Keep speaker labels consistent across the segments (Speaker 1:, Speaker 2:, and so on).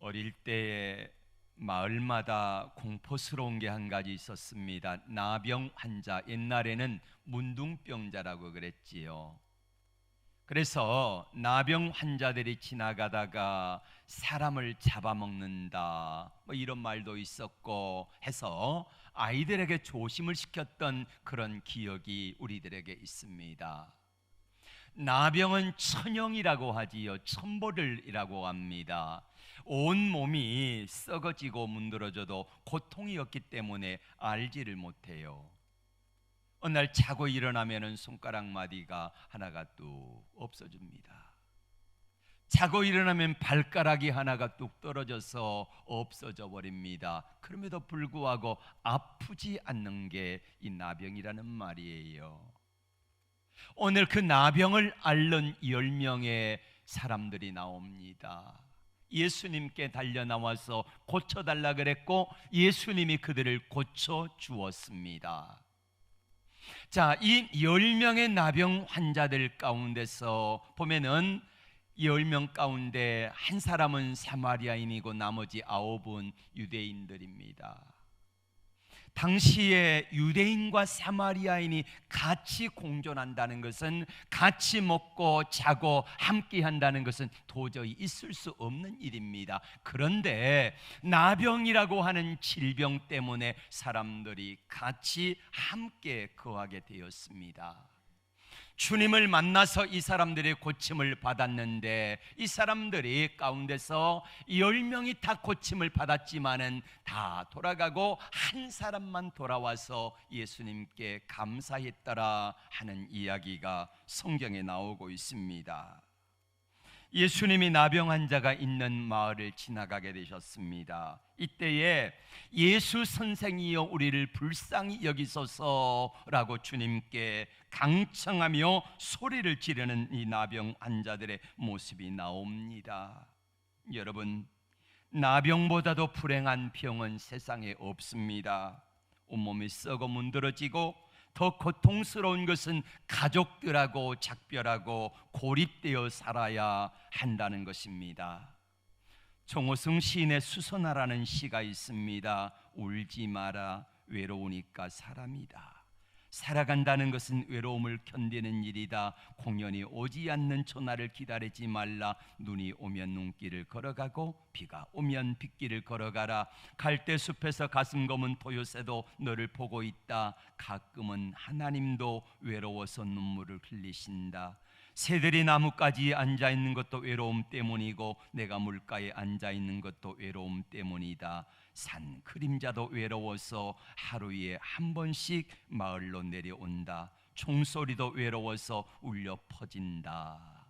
Speaker 1: 어릴 때에 마을마다 공포스러운 게 한 가지 있었습니다. 나병 환자, 옛날에는 문둥병자라고 그랬지요. 그래서 나병 환자들이 지나가다가 사람을 잡아먹는다, 이런 말도 있었고 해서 아이들에게 조심을 시켰던 그런 기억이 우리들에게 있습니다. 나병은 천형이라고 하지요. 천보를이라고 합니다. 온 몸이 썩어지고 문드러져도 고통이었기 때문에 알지를 못해요. 어느 날 자고 일어나면 손가락 마디가 하나가 뚝 없어집니다. 자고 일어나면 발가락이 하나가 뚝 떨어져서 없어져 버립니다. 그럼에도 불구하고 아프지 않는 게 이 나병이라는 말이에요. 오늘 그 나병을 앓는 10명의 사람들이 나옵니다. 예수님께 달려 나와서 고쳐달라 그랬고 예수님이 그들을 고쳐 주었습니다. 자, 이 10명의 나병 환자들 가운데서 보면은 10명 가운데 한 사람은 사마리아인이고 나머지 9은 유대인들입니다. 당시에 유대인과 사마리아인이 같이 공존한다는 것은, 같이 먹고 자고 함께 한다는 것은 도저히 있을 수 없는 일입니다. 그런데 나병이라고 하는 질병 때문에 사람들이 같이 함께 거하게 되었습니다. 주님을 만나서 이 사람들이 고침을 받았는데, 이 사람들이 가운데서 10명이 다 고침을 받았지만은 다 돌아가고 한 사람만 돌아와서 예수님께 감사했더라 하는 이야기가 성경에 나오고 있습니다. 예수님이 나병 환자가 있는 마을을 지나가게 되셨습니다. 이때에 예수 선생이여 우리를 불쌍히 여기소서라고 주님께 강청하며 소리를 지르는 이 나병 환자들의 모습이 나옵니다. 여러분, 나병보다도 불행한 병은 세상에 없습니다. 온몸이 썩어 문드러지고 더 고통스러운 것은 가족들하고 작별하고 고립되어 살아야 한다는 것입니다. 정호승 시인의 수선화라는 시가 있습니다. 울지 마라, 외로우니까 사람이다. 살아간다는 것은 외로움을 견디는 일이다. 공연히 오지 않는 전화를 기다리지 말라. 눈이 오면 눈길을 걸어가고 비가 오면 빗길을 걸어가라. 갈대숲에서 가슴 검은 토요새도 너를 보고 있다. 가끔은 하나님도 외로워서 눈물을 흘리신다. 새들이 나뭇가지에 앉아있는 것도 외로움 때문이고 내가 물가에 앉아있는 것도 외로움 때문이다. 산 그림자도 외로워서 하루에 한 번씩 마을로 내려온다. 총소리도 외로워서 울려 퍼진다.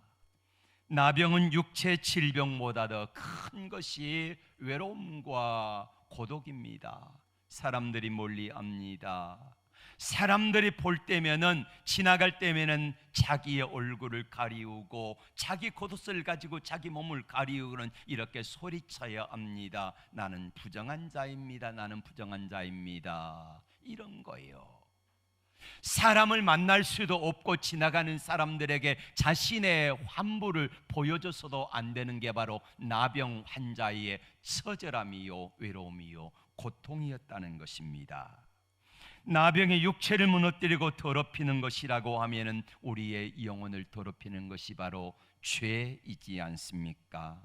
Speaker 1: 나병은 육체 질병보다 더 큰 것이 외로움과 고독입니다. 사람들이 멀리 압니다. 사람들이 볼 때면은, 지나갈 때면은 자기의 얼굴을 가리우고 자기 겉옷을 가지고 자기 몸을 가리우고는 이렇게 소리쳐야 합니다. 나는 부정한 자입니다. 나는 부정한 자입니다. 이런 거예요. 사람을 만날 수도 없고 지나가는 사람들에게 자신의 환부를 보여줘서도 안 되는 게 바로 나병 환자의 처절함이요, 외로움이요, 고통이었다는 것입니다. 나병의 육체를 무너뜨리고 더럽히는 것이라고 하면은 우리의 영혼을 더럽히는 것이 바로 죄이지 않습니까?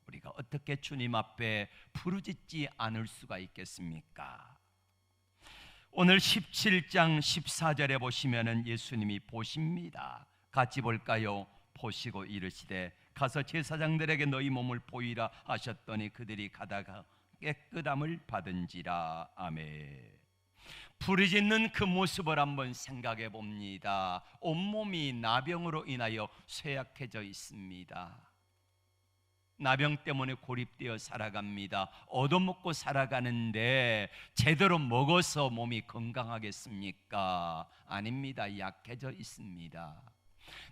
Speaker 1: 우리가 어떻게 주님 앞에 부르짖지 않을 수가 있겠습니까? 오늘 17장 14절에 보시면은 예수님이 보십니다. 같이 볼까요? 보시고 이르시되 가서 제사장들에게 너희 몸을 보이라 하셨더니 그들이 가다가 깨끗함을 받은지라. 아멘. 부르짖는 그 모습을 한번 생각해 봅니다. 온몸이 나병으로 인하여 쇠약해져 있습니다. 나병 때문에 고립되어 살아갑니다. 얻어먹고 살아가는데 제대로 먹어서 몸이 건강하겠습니까? 아닙니다. 약해져 있습니다.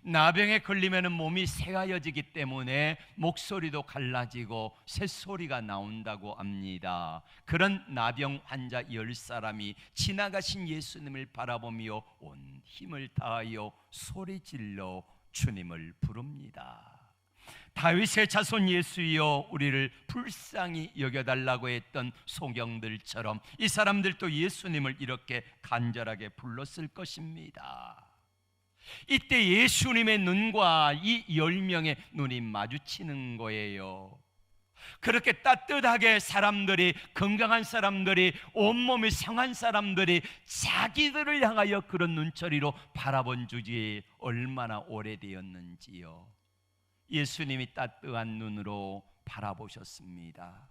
Speaker 1: 나병에 걸리면 몸이 새하얘지기 때문에 목소리도 갈라지고 새소리가 나온다고 합니다. 그런 나병 환자 10사람이 지나가신 예수님을 바라보며 온 힘을 다하여 소리질러 주님을 부릅니다. 다윗의 자손 예수여 우리를 불쌍히 여겨달라고 했던 소경들처럼 이 사람들도 예수님을 이렇게 간절하게 불렀을 것입니다. 이때 예수님의 눈과 이 10명의 눈이 마주치는 거예요. 그렇게 따뜻하게 사람들이, 건강한 사람들이, 온몸이 상한 사람들이 자기들을 향하여 그런 눈초리로 바라본 지 얼마나 오래되었는지요. 예수님이 따뜻한 눈으로 바라보셨습니다.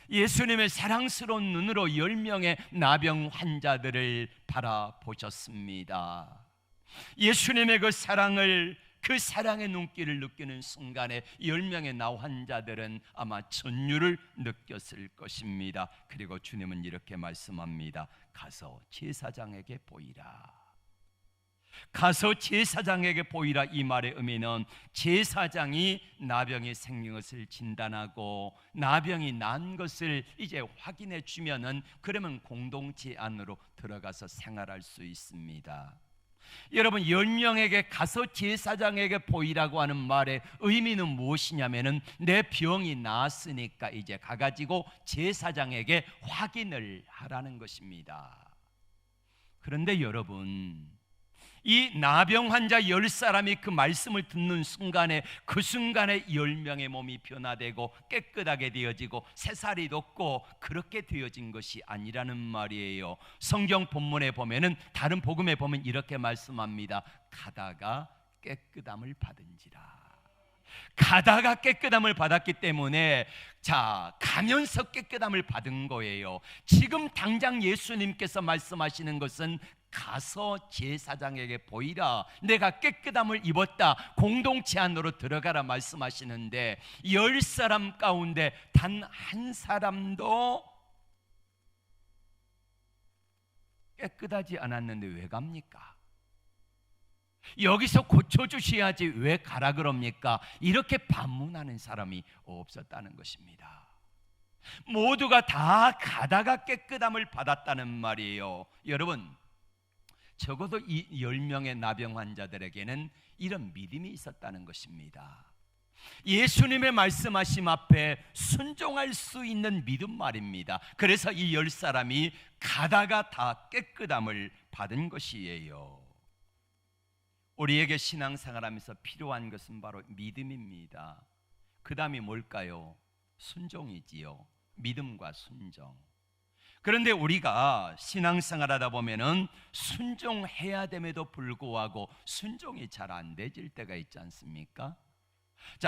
Speaker 1: 예수님의 사랑스러운 눈으로 10명의 나병 환자들을 바라보셨습니다. 예수님의 그 사랑의 눈길을 느끼는 순간에 10명의 나 환자들은 아마 전율을 느꼈을 것입니다. 그리고 주님은 이렇게 말씀합니다. 가서 제사장에게 보이라. 가서 제사장에게 보이라. 이 말의 의미는 제사장이 나병이 생긴 것을 진단하고 나병이 난 것을 이제 확인해 주면은 그러면 공동체 안으로 들어가서 생활할 수 있습니다. 여러분, 10명에게 가서 제사장에게 보이라고 하는 말의 의미는 무엇이냐면은 내 병이 나았으니까 이제 가가지고 제사장에게 확인을 하라는 것입니다. 그런데 여러분, 이 나병 환자 10사람이 그 말씀을 듣는 순간에 그 순간에 10명의 몸이 변화되고 깨끗하게 되어지고 새살이 돋고 그렇게 되어진 것이 아니라는 말이에요. 성경 본문에 보면은, 다른 복음에 보면 이렇게 말씀합니다. 가다가 깨끗함을 받은지라. 가다가 깨끗함을 받았기 때문에 가면서 깨끗함을 받은 거예요. 지금 당장 예수님께서 말씀하시는 것은 가서 제사장에게 보이라. 내가 깨끗함을 입었다. 공동체 안으로 들어가라 말씀하시는데 10사람 가운데 단 한 사람도 깨끗하지 않았는데 왜 갑니까? 여기서 고쳐주셔야지 왜 가라 그럽니까? 이렇게 반문하는 사람이 없었다는 것입니다. 모두가 다 가다가 깨끗함을 받았다는 말이에요. 여러분, 적어도 이 10명의 나병 환자들에게는 이런 믿음이 있었다는 것입니다. 예수님의 말씀하심 앞에 순종할 수 있는 믿음 말입니다. 그래서 이 10사람이 가다가 다 깨끗함을 받은 것이에요. 우리에게 신앙생활하면서 필요한 것은 바로 믿음입니다. 그 다음이 뭘까요? 순종이지요. 믿음과 순종. 그런데 우리가 신앙생활하다 보면은 순종해야 됨에도 불구하고 순종이 잘 안 되질 때가 있지 않습니까?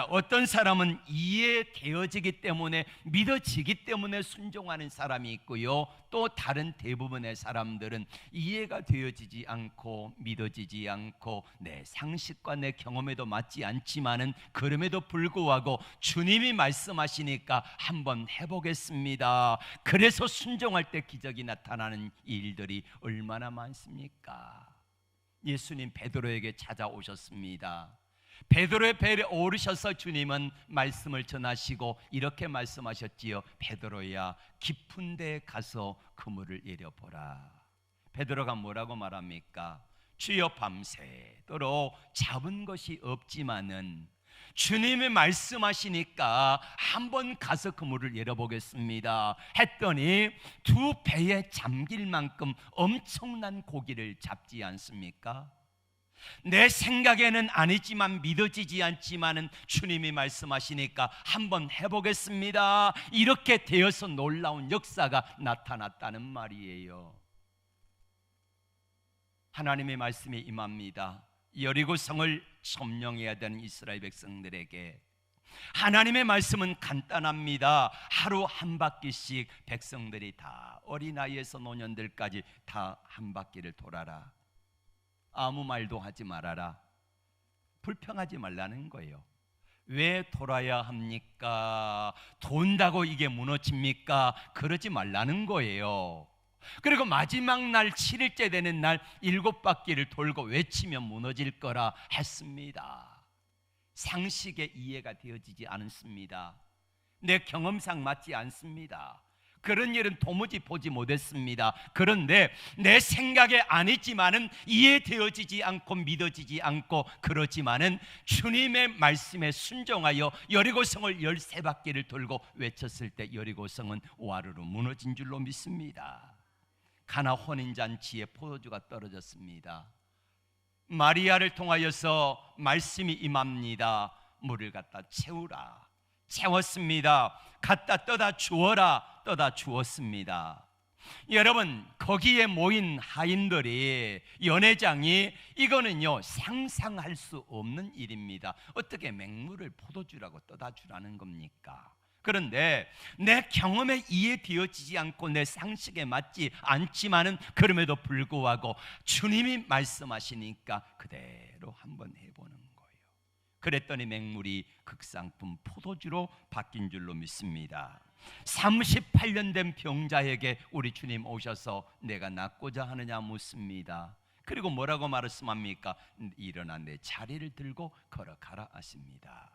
Speaker 1: 어떤 사람은 이해되어지기 때문에, 믿어지기 때문에 순종하는 사람이 있고요, 또 다른 대부분의 사람들은 이해가 되어지지 않고 믿어지지 않고 내 상식과 내 경험에도 맞지 않지만은 그럼에도 불구하고 주님이 말씀하시니까 한번 해보겠습니다. 그래서 순종할 때 기적이 나타나는 일들이 얼마나 많습니까? 예수님 베드로에게 찾아오셨습니다. 베드로의 배에 오르셔서 주님은 말씀을 전하시고 이렇게 말씀하셨지요. 베드로야, 깊은 데에 가서 그물을 내려보라. 베드로가 뭐라고 말합니까? 주여, 밤새도록 잡은 것이 없지만은 주님이 말씀하시니까 한번 가서 그물을 내려보겠습니다 했더니 두 배에 잠길 만큼 엄청난 고기를 잡지 않습니까? 내 생각에는 아니지만, 믿어지지 않지만은 주님이 말씀하시니까 한번 해보겠습니다. 이렇게 되어서 놀라운 역사가 나타났다는 말이에요. 하나님의 말씀이 임합니다. 여리고성을 점령해야 되는 이스라엘 백성들에게 하나님의 말씀은 간단합니다. 하루 한 바퀴씩 백성들이 다, 어린아이에서 노년들까지 다 한 바퀴를 돌아라. 아무 말도 하지 말아라. 불평하지 말라는 거예요. 왜 돌아야 합니까? 돈다고 이게 무너집니까? 그러지 말라는 거예요. 그리고 마지막 날 7일째 되는 날 7바퀴를 돌고 외치면 무너질 거라 했습니다. 상식에 이해가 되어지지 않습니다. 내 경험상 맞지 않습니다. 그런 일은 도무지 보지 못했습니다. 그런데 내 생각에 아니지만은 이해되어지지 않고 믿어지지 않고 그러지만은 주님의 말씀에 순종하여 여리고성을 13바퀴를 돌고 외쳤을 때 여리고성은 와르르 무너진 줄로 믿습니다. 가나 혼인잔치에 포도주가 떨어졌습니다. 마리아를 통하여서 말씀이 임합니다. 물을 갖다 채우라. 채웠습니다. 갖다 떠다 주어라. 떠다 주었습니다. 여러분, 거기에 모인 하인들이, 연회장이, 이거는요 상상할 수 없는 일입니다. 어떻게 맹물을 포도주라고 떠다 주라는 겁니까? 그런데 내 경험에 이해되어지지 않고 내 상식에 맞지 않지만은 그럼에도 불구하고 주님이 말씀하시니까 그대로 한번 해보는 거예요. 그랬더니 맹물이 극상품 포도주로 바뀐 줄로 믿습니다. 38년 된 병자에게 우리 주님 오셔서 내가 낫고자 하느냐 묻습니다. 그리고 뭐라고 말씀합니까? 일어나 내 자리를 들고 걸어가라 하십니다.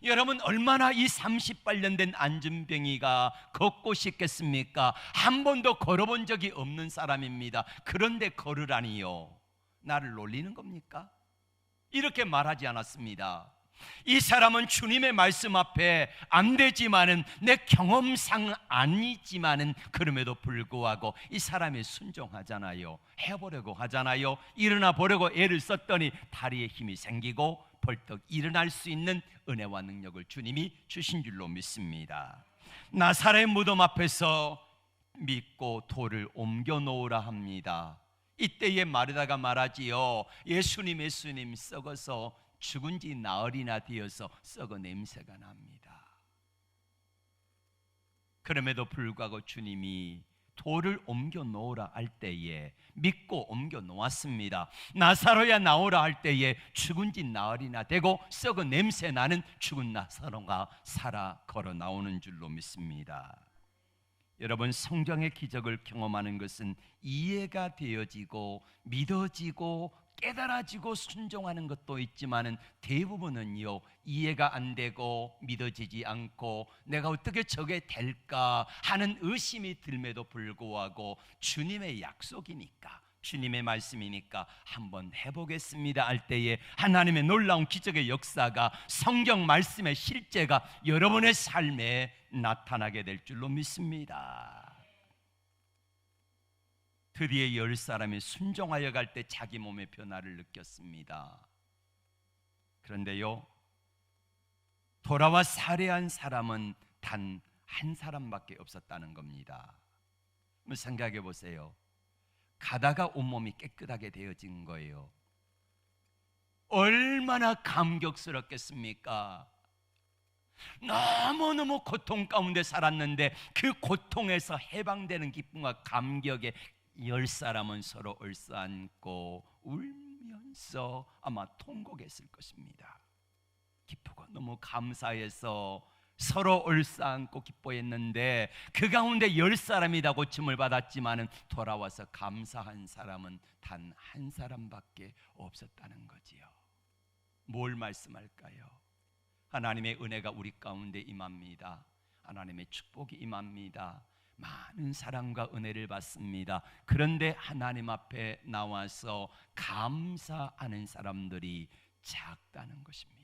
Speaker 1: 여러분, 얼마나 이 38년 된 안진병이가 걷고 싶겠습니까? 한 번도 걸어본 적이 없는 사람입니다. 그런데 걸으라니요, 나를 놀리는 겁니까? 이렇게 말하지 않았습니다. 이 사람은 주님의 말씀 앞에 안 되지만은, 내 경험상 아니지만은 그럼에도 불구하고 이 사람이 순종하잖아요. 해보려고 하잖아요. 일어나 보려고 애를 썼더니 다리에 힘이 생기고 벌떡 일어날 수 있는 은혜와 능력을 주님이 주신 줄로 믿습니다. 나사렛 무덤 앞에서 믿고 돌을 옮겨 놓으라 합니다. 이때에 마르다가 말하지요, 예수님 썩어서 죽은 지 나흘이나 되어서 썩어 냄새가 납니다. 그럼에도 불구하고 주님이 돌을 옮겨 놓으라 할 때에 믿고 옮겨 놓았습니다. 나사로야 나오라 할 때에 죽은 지 나흘이나 되고 썩어 냄새 나는 죽은 나사로가 살아 걸어 나오는 줄로 믿습니다. 여러분, 성경의 기적을 경험하는 것은 이해가 되어지고 믿어지고 깨달아지고 순종하는 것도 있지만은 대부분은요 이해가 안 되고 믿어지지 않고 내가 어떻게 저게 될까 하는 의심이 들매도 불구하고 주님의 약속이니까, 주님의 말씀이니까 한번 해보겠습니다 할 때에 하나님의 놀라운 기적의 역사가, 성경 말씀의 실제가 여러분의 삶에 나타나게 될 줄로 믿습니다. 드디어 10사람이 순종하여 갈 때 자기 몸의 변화를 느꼈습니다. 그런데요, 돌아와 살해한 사람은 단 한 사람밖에 없었다는 겁니다. 한번 생각해 보세요. 가다가 온몸이 깨끗하게 되어진 거예요. 얼마나 감격스럽겠습니까? 너무너무 고통 가운데 살았는데 그 고통에서 해방되는 기쁨과 감격에 10사람은 서로 얼싸안고 울면서 아마 통곡했을 것입니다. 기쁘고 너무 감사해서 서로 얼싸안고 기뻐했는데 그 가운데 10사람이 다 고침을 받았지만은 돌아와서 감사한 사람은 단 한 사람밖에 없었다는 거지요. 뭘 말씀할까요? 하나님의 은혜가 우리 가운데 임합니다. 하나님의 축복이 임합니다. 많은 사랑과 은혜를 받습니다. 그런데 하나님 앞에 나와서 감사하는 사람들이 작다는 것입니다.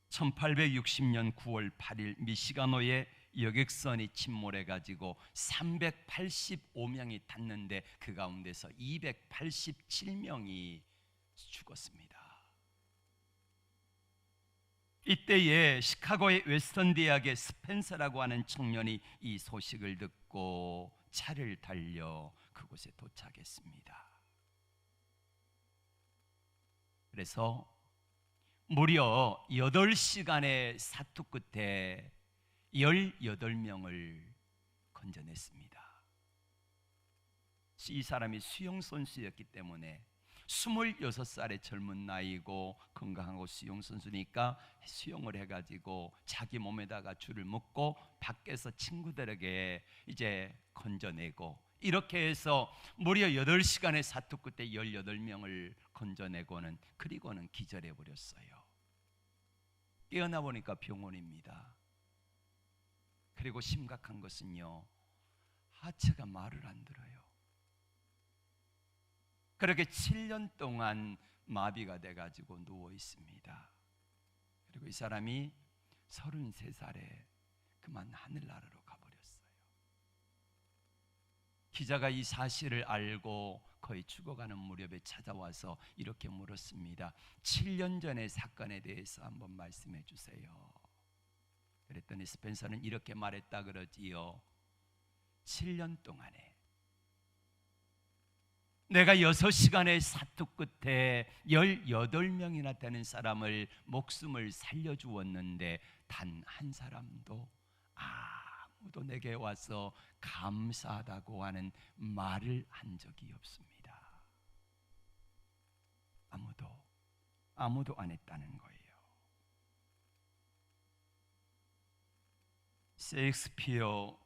Speaker 1: 1860년 9월 8일 미시가노에 여객선이 침몰해가지고 385명이 탔는데 그 가운데서 287명이 죽었습니다. 이때에 시카고의 웨스턴 대학의 스펜서라고 하는 청년이 이 소식을 듣고 차를 달려 그곳에 도착했습니다. 그래서 무려 8시간의 사투 끝에 18명을 건져냈습니다. 이 사람이 수영 선수였기 때문에 26살의 젊은 나이고 건강하고 수영 선수니까 수영을 해가지고 자기 몸에다가 줄을 묶고 밖에서 친구들에게 이제 건져내고, 이렇게 해서 무려 8시간의 사투 끝에 18명을 건져내고는, 그리고는 기절해 버렸어요. 깨어나 보니까 병원입니다. 그리고 심각한 것은요, 하체가 말을 안 들어요. 그렇게 7년 동안 마비가 돼가지고 누워 있습니다. 그리고 이 사람이 33살에 그만 하늘나라로 가버렸어요. 기자가 이 사실을 알고 거의 죽어가는 무렵에 찾아와서 이렇게 물었습니다. 7년 전의 사건에 대해서 한번 말씀해 주세요. 그랬더니 스펜서는 이렇게 말했다 그러지요. 7년 동안에 내가 6시간의 사투 끝에 18명이나 되는 사람을 목숨을 살려주었는데 단 한 사람도 아무도 내게 와서 감사하다고 하는 말을 한 적이 없습니다. 아무도 안 했다는 거예요. 셰익스피어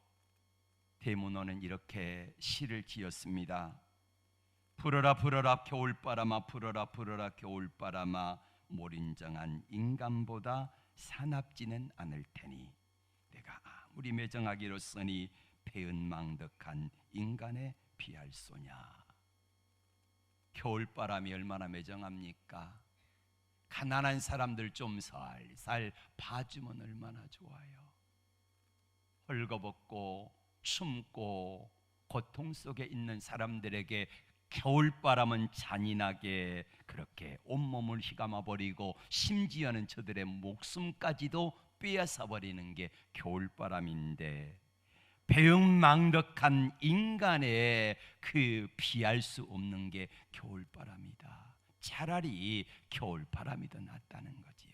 Speaker 1: 대문호는 이렇게 시를 지었습니다. 불어라 불어라 겨울바람아, 불어라 불어라 겨울바람아, 몰인정한 인간보다 사납지는 않을 테니 내가 아무리 매정하기로서니 배은망덕한 인간에 비할소냐. 겨울바람이 얼마나 매정합니까? 가난한 사람들 좀 살살 봐주면 얼마나 좋아요. 헐거벗고 춥고 고통 속에 있는 사람들에게 겨울바람은 잔인하게 그렇게 온몸을 휘감아 버리고 심지어는 저들의 목숨까지도 빼앗아 버리는 게 겨울바람인데, 배은망덕한 인간의 그 피할 수 없는 게 겨울바람이다. 차라리 겨울바람이 더 낫다는 거지요.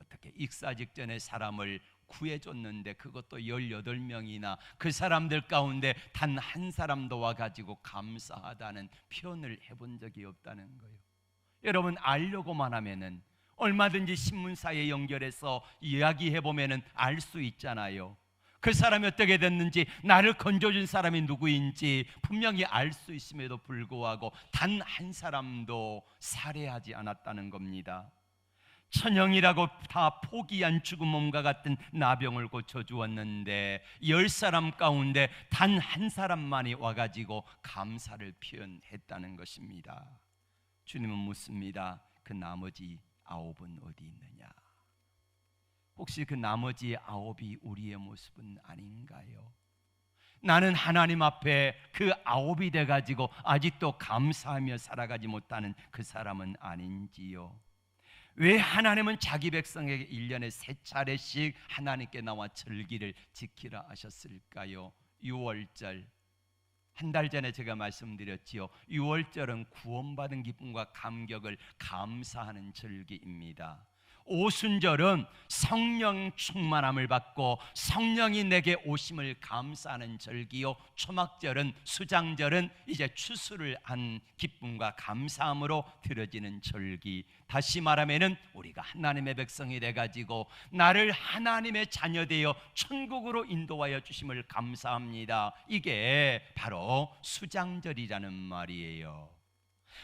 Speaker 1: 어떻게 익사 직전에 사람을 구해줬는데 그것도 18명이나 그 사람들 가운데 단 한 사람도 와가지고 감사하다는 표현을 해본 적이 없다는 거예요. 여러분, 알려고만 하면은 얼마든지 신문사에 연결해서 이야기해보면은 알 수 있잖아요. 그 사람이 어떻게 됐는지, 나를 건져준 사람이 누구인지 분명히 알 수 있음에도 불구하고 단 한 사람도 살해하지 않았다는 겁니다. 천형이라고 다 포기한 죽은 몸과 같은 나병을 고쳐주었는데 10사람 가운데 단 한 사람만이 와가지고 감사를 표현했다는 것입니다. 주님은 묻습니다. 그 나머지 9은 어디 있느냐? 혹시 그 나머지 9이 우리의 모습은 아닌가요? 나는 하나님 앞에 그 9이 돼가지고 아직도 감사하며 살아가지 못하는 그 사람은 아닌지요? 왜 하나님은 자기 백성에게 1년에 3차례씩 하나님께 나와 절기를 지키라 하셨을까요? 6월절, 한 달 전에 제가 말씀드렸지요. 6월절은 구원받은 기쁨과 감격을 감사하는 절기입니다. 오순절은 성령 충만함을 받고 성령이 내게 오심을 감사하는 절기요. 초막절은, 수장절은 이제 추수를 한 기쁨과 감사함으로 드려지는 절기. 다시 말하면은 우리가 하나님의 백성이 돼가지고 나를 하나님의 자녀 되어 천국으로 인도하여 주심을 감사합니다. 이게 바로 수장절이라는 말이에요.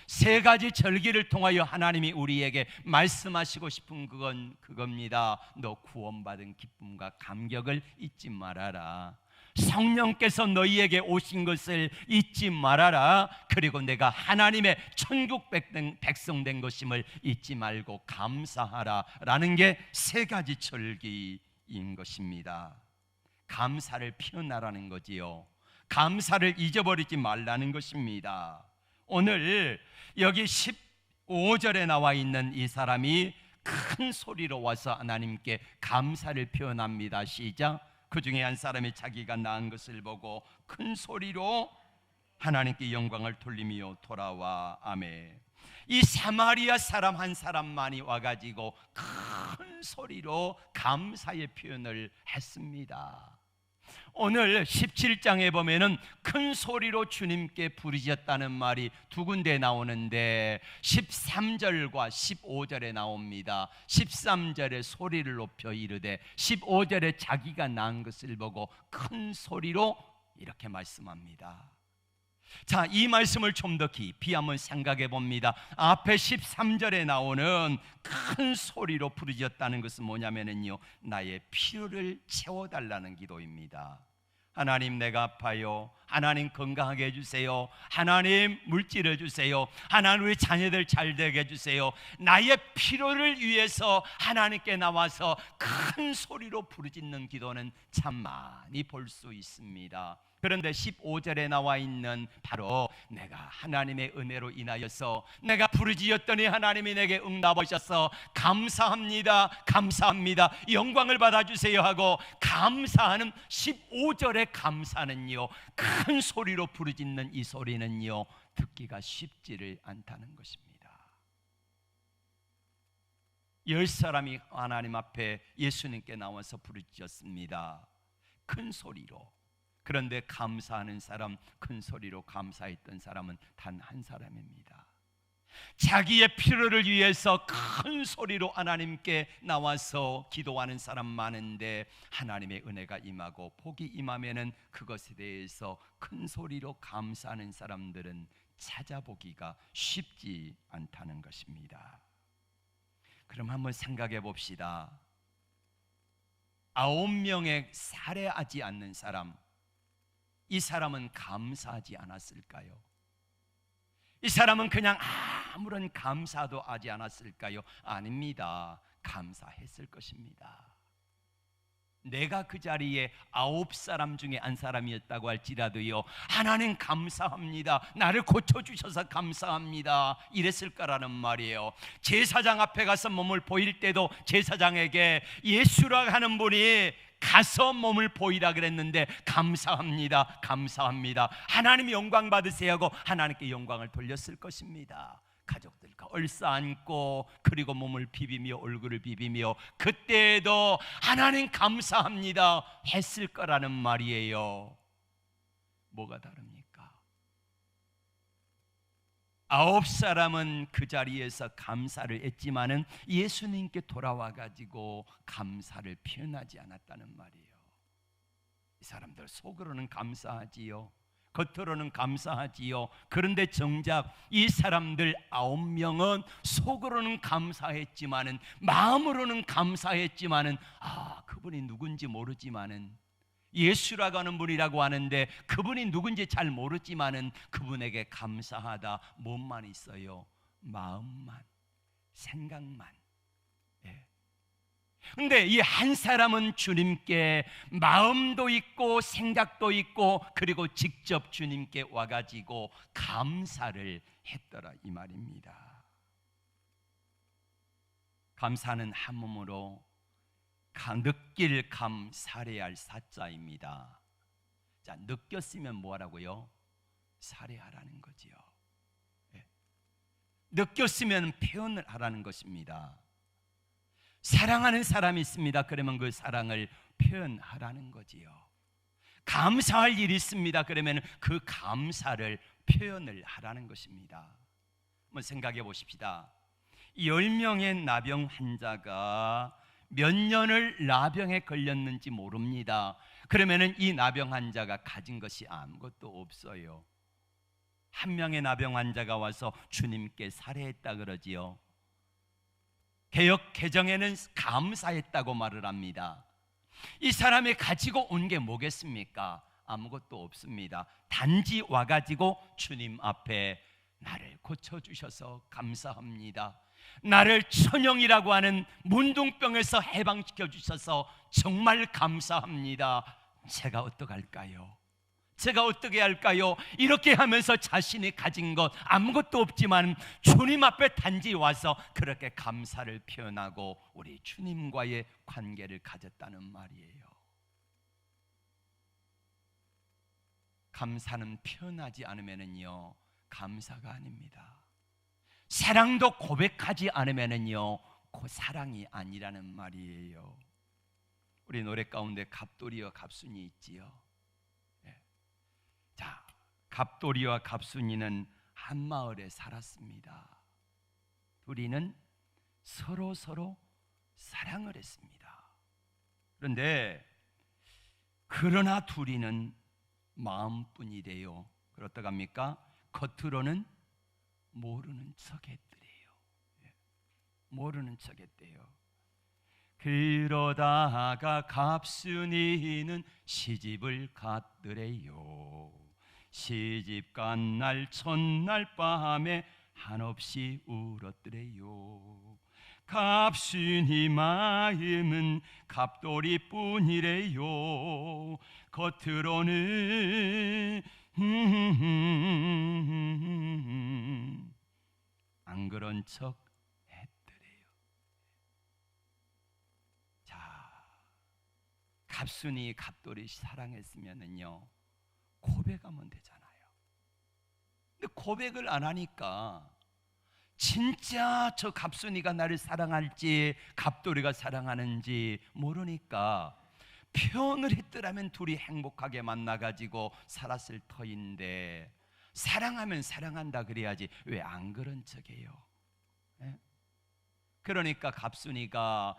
Speaker 1: 3가지 절기를 통하여 하나님이 우리에게 말씀하시고 싶은 그건 그겁니다. 너 구원받은 기쁨과 감격을 잊지 말아라. 성령께서 너희에게 오신 것을 잊지 말아라. 그리고 내가 하나님의 천국 백성 된 것임을 잊지 말고 감사하라 라는 게 3가지 절기인 것입니다. 감사를 표현하라는 거지요. 감사를 잊어버리지 말라는 것입니다. 오늘 여기 15절에 나와 있는 이 사람이 큰 소리로 와서 하나님께 감사를 표현합니다. 시작. 그 중에 한 사람이 자기가 낳은 것을 보고 큰 소리로 하나님께 영광을 돌리며 돌아와. 아멘. 이 사마리아 사람 한 사람만이 와가지고 큰 소리로 감사의 표현을 했습니다. 오늘 17장에 보면은 큰 소리로 주님께 부르짖었다는 말이 2군데 나오는데 13절과 15절에 나옵니다. 13절에 소리를 높여 이르되 15절에 자기가 낳은 것을 보고 큰 소리로 이렇게 말씀합니다. 자, 이 말씀을 좀 더 깊이 한번 생각해 봅니다. 앞에 13절에 나오는 큰 소리로 부르짖었다는 것은 뭐냐면요, 나의 필요를 채워달라는 기도입니다. 하나님, 내가 아파요. 하나님, 건강하게 해주세요. 하나님, 물질을 주세요. 하나님, 우리 자녀들 잘 되게 해주세요. 나의 필요를 위해서 하나님께 나와서 큰 소리로 부르짖는 기도는 참 많이 볼 수 있습니다. 그런데 15절에 나와 있는 바로 내가 하나님의 은혜로 인하여서 내가 부르짖었더니 하나님이 내게 응답하셔서 감사합니다, 감사합니다, 영광을 받아주세요 하고 감사하는 15절의 감사는요, 큰 소리로 부르짖는 이 소리는요, 듣기가 쉽지를 않다는 것입니다. 10사람이 하나님 앞에 예수님께 나와서 부르짖었습니다, 큰 소리로. 그런데 감사하는 사람, 큰 소리로 감사했던 사람은 단 한 사람입니다. 자기의 필요를 위해서 큰 소리로 하나님께 나와서 기도하는 사람 많은데 하나님의 은혜가 임하고 복이 임하면은 그것에 대해서 큰 소리로 감사하는 사람들은 찾아보기가 쉽지 않다는 것입니다. 그럼 한번 생각해 봅시다. 9명의 살해하지 않는 사람, 이 사람은 감사하지 않았을까요? 이 사람은 그냥 아무런 감사도 하지 않았을까요? 아닙니다. 감사했을 것입니다. 내가 그 자리에 9사람 중에 한 사람이었다고 할지라도요, 하나님 감사합니다, 나를 고쳐주셔서 감사합니다, 이랬을 거라는 말이에요. 제사장 앞에 가서 몸을 보일 때도 제사장에게 예수라 하는 분이 가서 몸을 보이라 그랬는데 감사합니다, 감사합니다, 하나님 영광 받으세요 하고 하나님께 영광을 돌렸을 것입니다. 가족들과 얼싸안고 그리고 몸을 비비며 얼굴을 비비며 그때에도 하나님 감사합니다 했을 거라는 말이에요. 뭐가 다릅니까? 9사람은 그 자리에서 감사를 했지만은 예수님께 돌아와 가지고 감사를 표현하지 않았다는 말이에요. 이 사람들 속으로는 감사하지요, 겉으로는 감사하지요. 그런데 정작 이 사람들 9명은 속으로는 감사했지만은, 마음으로는 감사했지만은, 그분이 누군지 모르지만은, 예수라고 하는 분이라고 하는데 그분이 누군지 잘 모르지만은 그분에게 감사하다. 몸만 있어요? 마음만, 생각만. 근데 이 한 사람은 주님께 마음도 있고 생각도 있고 그리고 직접 주님께 와가지고 감사를 했더라, 이 말입니다. 감사는 한 몸으로 느낄 감 살해할 사자입니다. 자, 느꼈으면 뭐하라고요? 살해하라는 거지요. 느꼈으면 표현을 하라는 것입니다. 사랑하는 사람이 있습니다. 그러면 그 사랑을 표현하라는 거지요. 감사할 일이 있습니다. 그러면 그 감사를 표현을 하라는 것입니다. 한번 생각해 보십시다. 10명의 나병 환자가 몇 년을 나병에 걸렸는지 모릅니다. 그러면 이 나병 환자가 가진 것이 아무것도 없어요. 한 명의 나병 환자가 와서 주님께 살해했다 그러지요. 개역 개정에는 감사했다고 말을 합니다. 이 사람이 가지고 온 게 뭐겠습니까? 아무것도 없습니다. 단지 와가지고 주님 앞에 나를 고쳐주셔서 감사합니다, 나를 천영이라고 하는 문둥병에서 해방시켜 주셔서 정말 감사합니다, 제가 어떡할까요? 제가 어떻게 할까요? 이렇게 하면서 자신이 가진 것 아무것도 없지만 주님 앞에 단지 와서 그렇게 감사를 표현하고 우리 주님과의 관계를 가졌다는 말이에요. 감사는 표현하지 않으면요 감사가 아닙니다. 사랑도 고백하지 않으면요 그 사랑이 아니라는 말이에요. 우리 노래 가운데 갑돌이와 갑순이 있지요. 자, 갑돌이와 갑순이는 한 마을에 살았습니다. 둘이는 서로 사랑을 했습니다. 그러나 둘이는 마음뿐이래요. 어떡합니까? 겉으로는 모르는 척 했더래요. 모르는 척 했대요. 그러다가 갑순이는 시집을 갔더래요. 시집간 날 첫날 밤에 한없이 울었더래요. 갑순이 마음은 갑돌이뿐이래요. 겉으로는 안 그런 척 했더래요. 자, 갑순이 갑돌이 사랑했으면은요 고백하면 되잖아요. 근데 고백을 안 하니까 진짜 저 갑순이가 나를 사랑할지 갑돌이가 사랑하는지 모르니까 표현을 했더라면 둘이 행복하게 만나가지고 살았을 터인데, 사랑하면 사랑한다 그래야지 왜 안 그런 척해요? 그러니까 갑순이가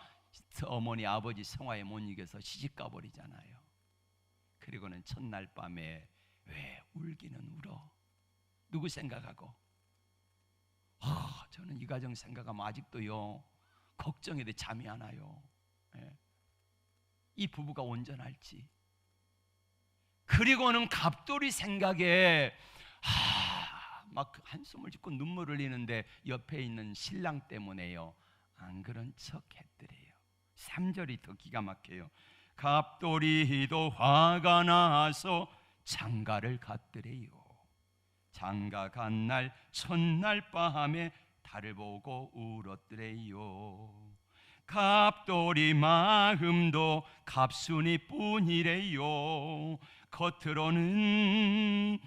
Speaker 1: 어머니 아버지 성화에 못 이겨서 시집 가버리잖아요. 그리고는 첫날 밤에 왜 울기는 울어? 누구 생각하고? 저는 이 가정 생각하면 아직도요 걱정이 돼 잠이 안 와요. 이 부부가 온전할지. 그리고는 갑돌이 생각에 막 한숨을 짓고 눈물을 흘리는데 옆에 있는 신랑 때문에요 안 그런 척 했더래요. 3절이 더 기가 막혀요. 갑돌이도 화가 나서 장가를 갔더래요. 장가 간 날 첫날 밤에 달을 보고 울었더래요. 갑돌이 마음도 갑순이뿐이래요. 겉으로는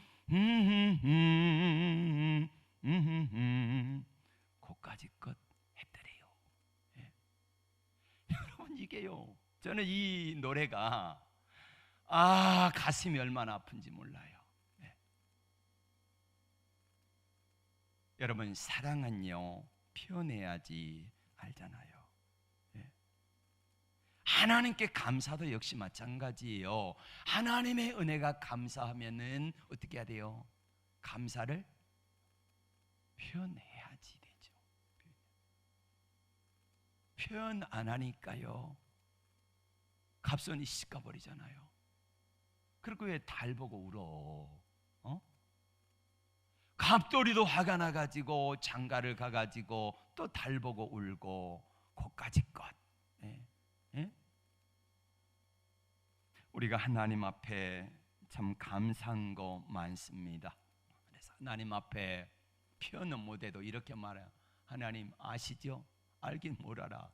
Speaker 1: 고까지껏 했더래요. 여러분 이게요, 저는 이 노래가 가슴이 얼마나 아픈지 몰라요. 여러분 사랑은요 표현해야지 알잖아요. 하나님께 감사도 역시 마찬가지예요. 하나님의 은혜가 감사하면은 어떻게 해야 돼요? 감사를 표현해야지 되죠. 표현 안 하니까요 갑순이 시집가 버리잖아요. 그리고 왜 달 보고 울어? 갑돌이도 화가 나가지고 장가를 가가지고 또 달 보고 울고 고까지껏. 우리가 하나님 앞에 참 감사한 거 많습니다. 그래서 하나님 앞에 표현은 못해도 이렇게 말해요. 하나님 아시죠? 알긴 뭘 알아.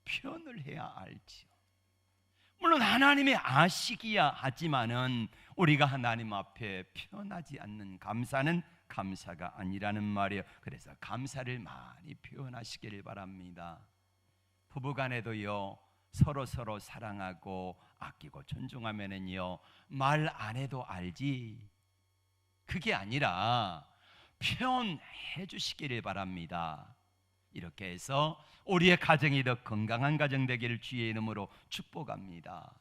Speaker 1: 표현을 해야 알지요. 물론 하나님이 아시기야 하지만은 우리가 하나님 앞에 표현하지 않는 감사는 감사가 아니라는 말이에요. 그래서 감사를 많이 표현하시기를 바랍니다. 부부간에도요 서로 사랑하고 아끼고 존중하면은요 말 안 해도 알지, 그게 아니라 표현해 주시기를 바랍니다. 이렇게 해서 우리의 가정이 더 건강한 가정 되기를 주의 이름으로 축복합니다.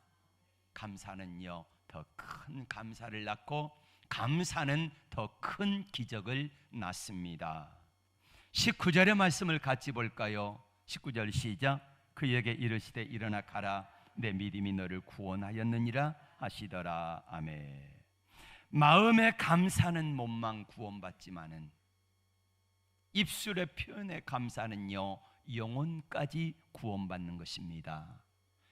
Speaker 1: 감사는요 더 큰 감사를 낳고 감사는 더 큰 기적을 낳습니다. 19절의 말씀을 같이 볼까요? 19절 시작. 그에게 이르시되 일어나 가라, 내 믿음이 너를 구원하였느니라 하시더라. 아멘. 마음의 감사는 몸만 구원받지만은 입술의 표현의 감사는요 영혼까지 구원받는 것입니다.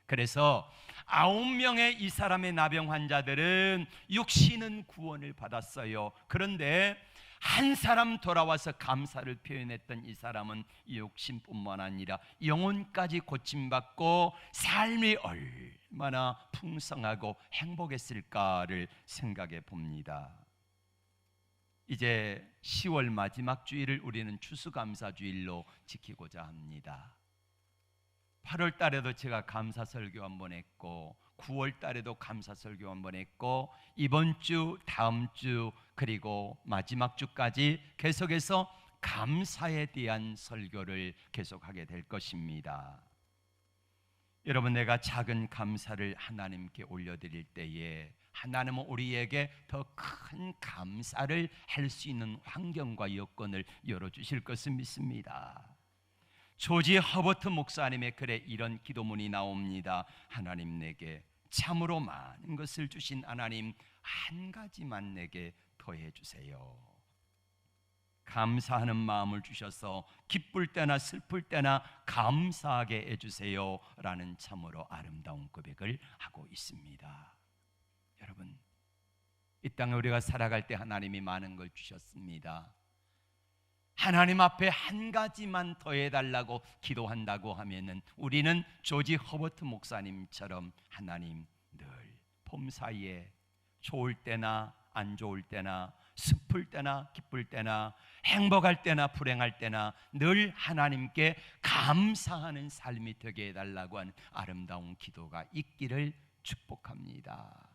Speaker 1: 그래서 9명의 이 사람의 나병 환자들은 육신은 구원을 받았어요. 그런데 한 사람 돌아와서 감사를 표현했던 이 사람은 육신뿐만 아니라 영혼까지 고침받고 삶이 얼마나 풍성하고 행복했을까를 생각해 봅니다. 이제 10월 마지막 주일을 우리는 추수감사주일로 지키고자 합니다. 8월 달에도 제가 감사 설교 한번 했고 9월 달에도 감사 설교 한번 했고 이번 주, 다음 주 그리고 마지막 주까지 계속해서 감사에 대한 설교를 계속하게 될 것입니다. 여러분, 내가 작은 감사를 하나님께 올려드릴 때에 하나님은 우리에게 더 큰 감사를 할 수 있는 환경과 여건을 열어주실 것을 믿습니다. 조지 허버트 목사님의 글에 이런 기도문이 나옵니다. 하나님, 내게 참으로 많은 것을 주신 하나님, 한 가지만 내게 더해 주세요. 감사하는 마음을 주셔서 기쁠 때나 슬플 때나 감사하게 해주세요 라는 참으로 아름다운 고백을 하고 있습니다. 여러분, 이 땅에 우리가 살아갈 때 하나님이 많은 걸 주셨습니다. 하나님 앞에 한 가지만 더해달라고 기도한다고 하면은 우리는 조지 허버트 목사님처럼 하나님, 늘 봄 사이에 좋을 때나 안 좋을 때나 슬플 때나 기쁠 때나 행복할 때나 불행할 때나 늘 하나님께 감사하는 삶이 되게 해달라고 하는 아름다운 기도가 있기를 축복합니다.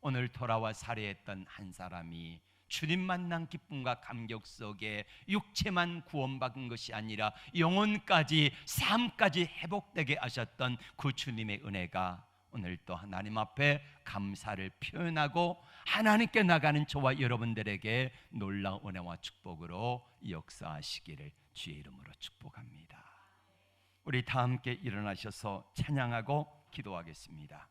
Speaker 1: 오늘 돌아와 살해했던 한 사람이 주님 만난 기쁨과 감격 속에 육체만 구원받은 것이 아니라 영혼까지, 삶까지 회복되게 하셨던 그 주님의 은혜가 오늘 또 하나님 앞에 감사를 표현하고 하나님께 나가는 저와 여러분들에게 놀라운 은혜와 축복으로 역사하시기를 주의 이름으로 축복합니다. 우리 다 함께 일어나셔서 찬양하고 기도하겠습니다.